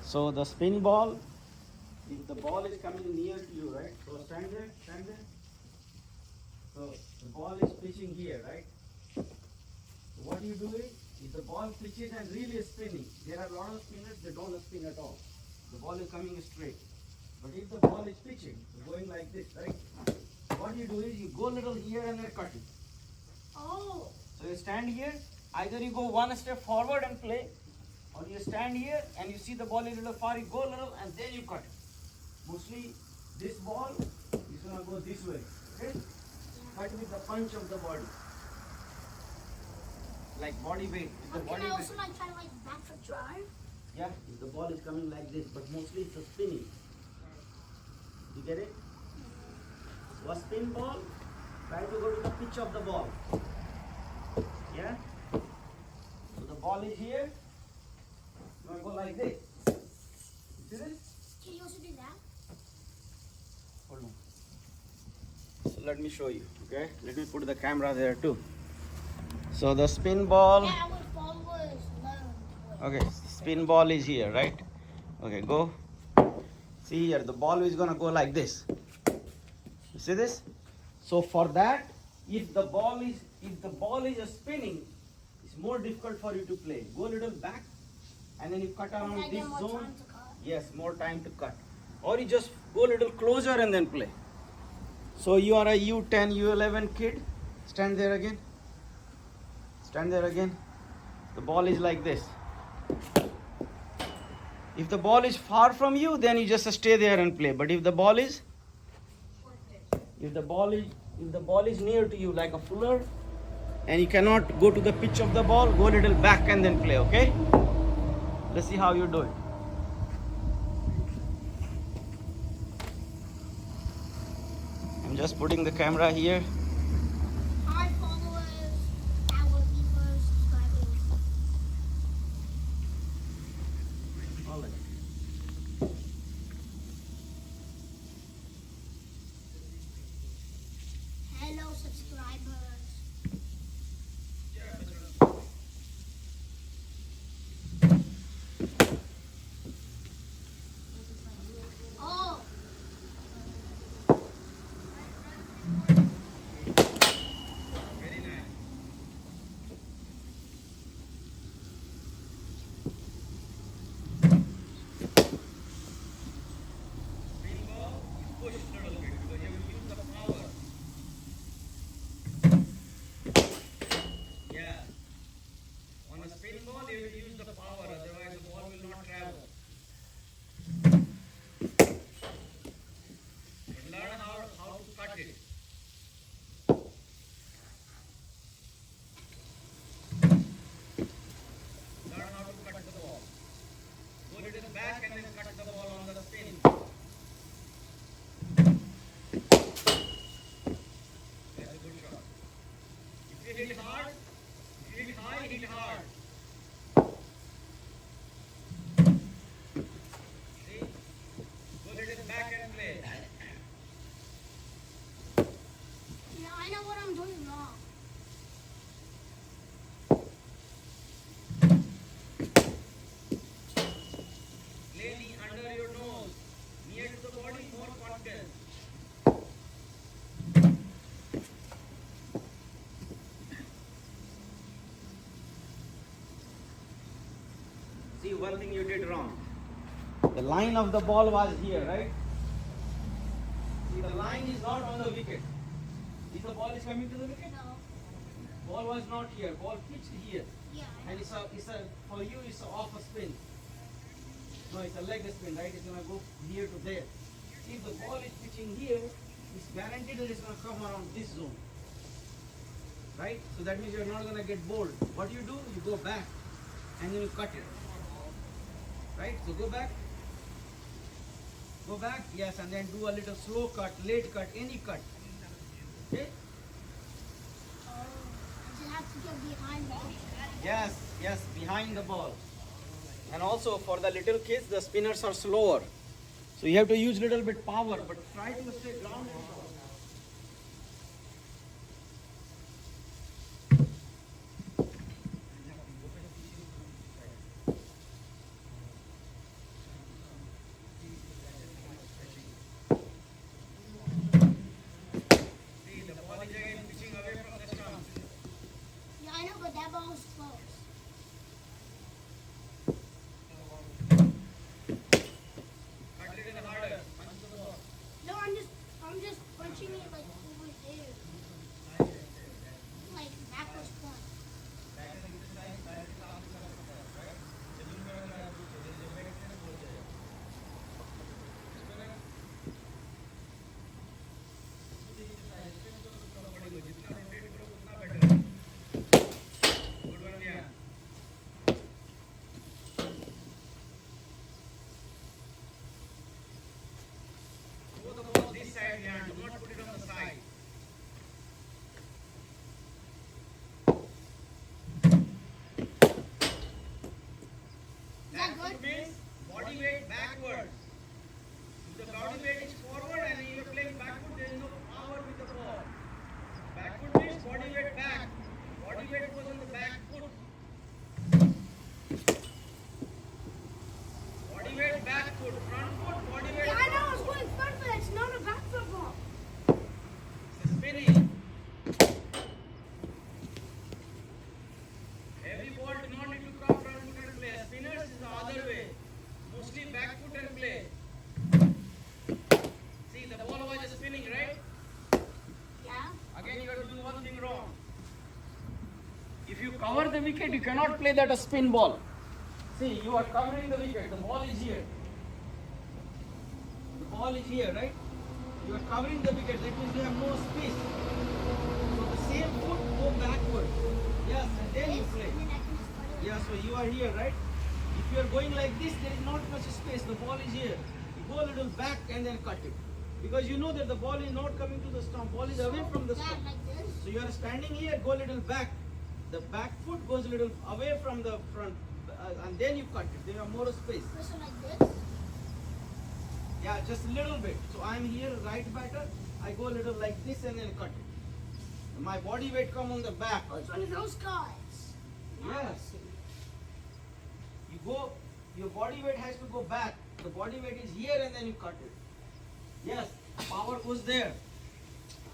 So the spin ball, if the ball is coming near to you, right? So stand there, stand there. So the ball is pitching here, right? So what you do is, if the ball pitches and really spinning, there are a lot of spinners, they don't spin at all. The ball is coming straight. But if the ball is pitching, so going like this, right? What you do is, you go a little here and then cut it. Oh. So you stand here, either you go one step forward and play, or you stand here and you see the ball is a little far, you go a little and then you cut it. Mostly this ball is going to go this way, okay? Cut with the punch of the body. Like body weight. With the body Can I also weight. try back for drive? Yeah, if the ball is coming like this, but mostly it's a spinning. You get it? So a spin ball, try to go to the pitch of the ball. Yeah? So the ball is here. You want to go like this. See this? Can you also do that? Hold on. So let me show you. Okay? Let me put the camera there too. So the spin ball. Yeah, our ball was low. Okay, spin ball is here, right? Okay, go. See here, the ball is gonna go like this. You see this? So for that, if the ball is spinning, it's more difficult for you to play. Go a little back, and then you cut around I this get more zone. time to cut. Yes, more time to cut. Or you just go a little closer and then play. So you are a U10, U11 kid. Stand there again. Stand there again. The ball is like this. If the ball is far from you, then you just stay there and play. But if the ball is near to you like a fuller, and you cannot go to the pitch of the ball, go a little back and then play, okay? Let's see how you do it. I'm just putting the camera here. Hi, followers, our viewers, subscribers. All right. Hello, subscribers. Oh. Very nice. Spin ball, you push a little bit because you will use the power. Yeah. On a spin ball, you will use the power, otherwise the ball will not travel. But learn how to cut it. Learn how to cut the ball. Go a little back and then cut the ball on the spin. That's a good shot. If you hit hard, if you hit high, hit hard. See? Go a little back and play. Yeah, I know what I'm doing wrong. Play knee under your nose. Near to the body, more confidence. See, one thing you did wrong. The line of the ball was here, right? See, the line is not on the wicket. If the ball is coming to the wicket, No. ball was not here. Ball pitched here. Yeah. And for you, it's a off a spin. No, it's a leg spin, right? It's gonna go here to there. If the ball is pitching here, it's guaranteed that it's gonna come around this zone. Right? So that means you're not gonna get bowled. What you do, you go back and then you cut it. Right? So go back. Go back, yes, and then do a little slow cut, late cut, any cut. Okay? Oh. I just have to get behind them. Yes, yes, behind the ball. And also for the little kids, the spinners are slower. So you have to use little bit power, but try to stay grounded. backward means body weight backwards. If the body weight is forward and you are playing backward, there is no power with the ball. Backward means body weight back. Body weight goes on the back foot. Body weight back foot. Front foot, body weight. Yeah, I know. I was going front, but it's not a back football. It's spinning. Heavy ball do not need to come front foot and play. Spinners is the other way. Mostly back foot and play. See, the ball was just spinning, right? Yeah. Again, you have to do one thing wrong. If you cover the wicket, you cannot play that a spin ball. See, you are covering the wicket. The ball is here. The ball is here, right? You are covering the wicket. That means you have no space. So the same foot go backward. Yes, and then you play. And then I can just put it. Yeah, so you are here, right? If you are going like this, there is not much space. The ball is here. You go a little back and then cut it. Because you know that the ball is not coming to the stump. Ball is away from the Yeah, stump. like this. So you are standing here, go a little back. The back foot goes a little away from the front, and then you cut it. There are more space. So like this. Yeah, just a little bit. So I am here, right batter. I go a little like this and then cut it. My body weight come on the back. Oh, it's one of those guys. Now I Yes. see. You go, your body weight has to go back. The body weight is here and then you cut it. Yes, power goes there.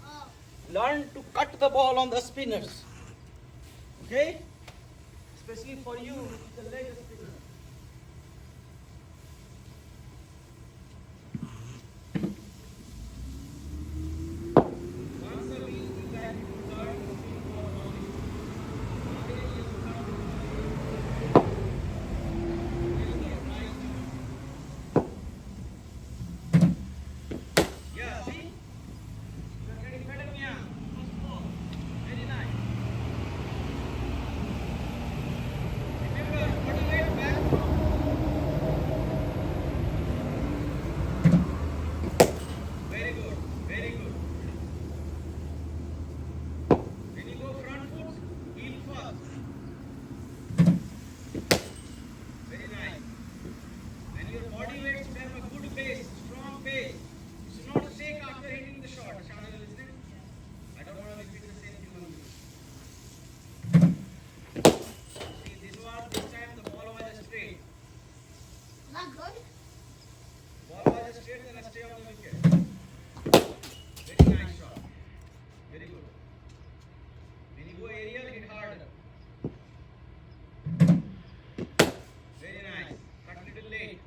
Oh. Learn to cut the ball on the spinners. Okay? Especially for you, the leg spinner. Once a week, you can learn to spin ball only. Again, you have yeah, see? You are getting better, Mia. Very nice. Remember, body weight back. Very good, very good. When you go front foot, heel first. Very nice. And your body weight should have a good base, strong base. You should not shake after hitting the shot. Shana, you listening? I don't want to repeat the same thing on you. See, this time the ball was straight. Is that good? Ball was straight, then I stay on the wicket. Very nice shot. Very good. When you go aerial, hit harder. Very nice. Cut little late.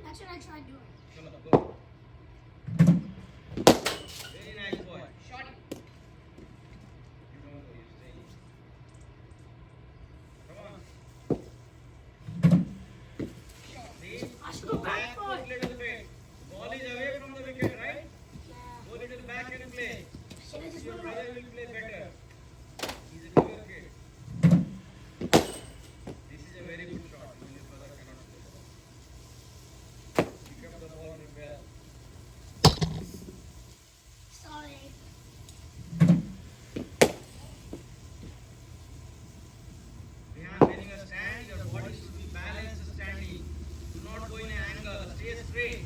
That's what I tried doing. Chalo, go. Very nice boy. Shot. You don't go, you stay. Come on. See? I should go back for foot it. little bit. Ball is away from the wicket, right? Yeah. Go little back and play. Should I just Your put brother it? will play better. He's a bigger kid. This is a very good shot. Even your brother cannot play. Pick up the ball and well. Sorry. Behind winning a stand, your body should be balanced standing. Do not go in an angle. Stay straight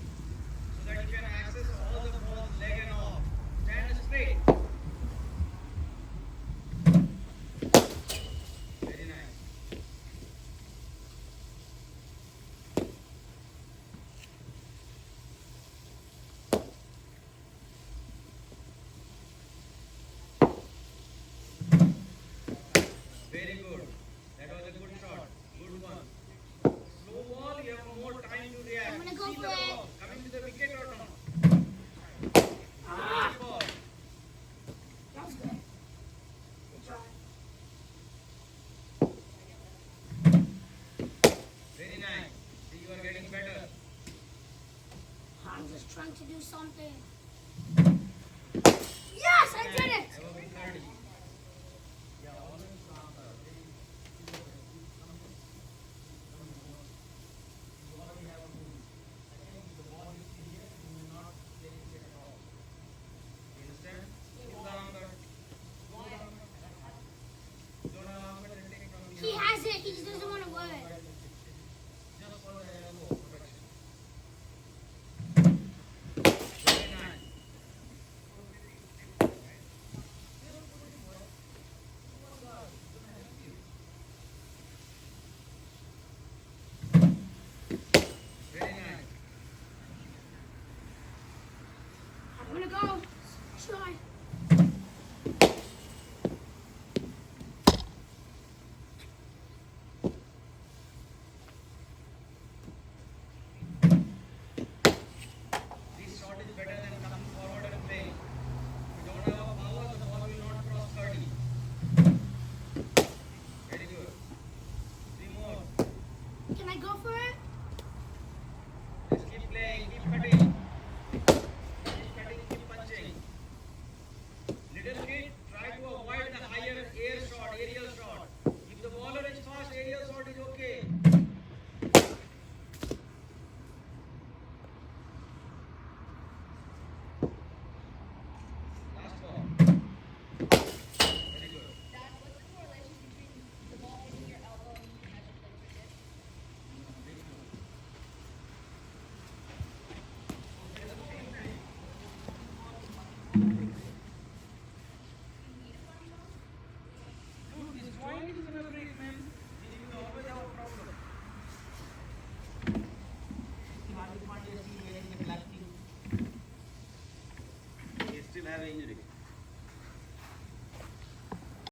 so that you can access all the balls leg and off. Stand straight. Very nice. Very good. That was a good shot. Good one. Slow ball, you have more time to react. I'm gonna go See for the it. ball. Coming to the wicket or not? Ah. Good ball. That was good. Good try. Very nice. See, you are getting better. I'm just trying to do something. Yes, I did it! Have a big 30. Yeah, always He has it, he just doesn't want to wear it. Just it? Just keep playing, keep cutting.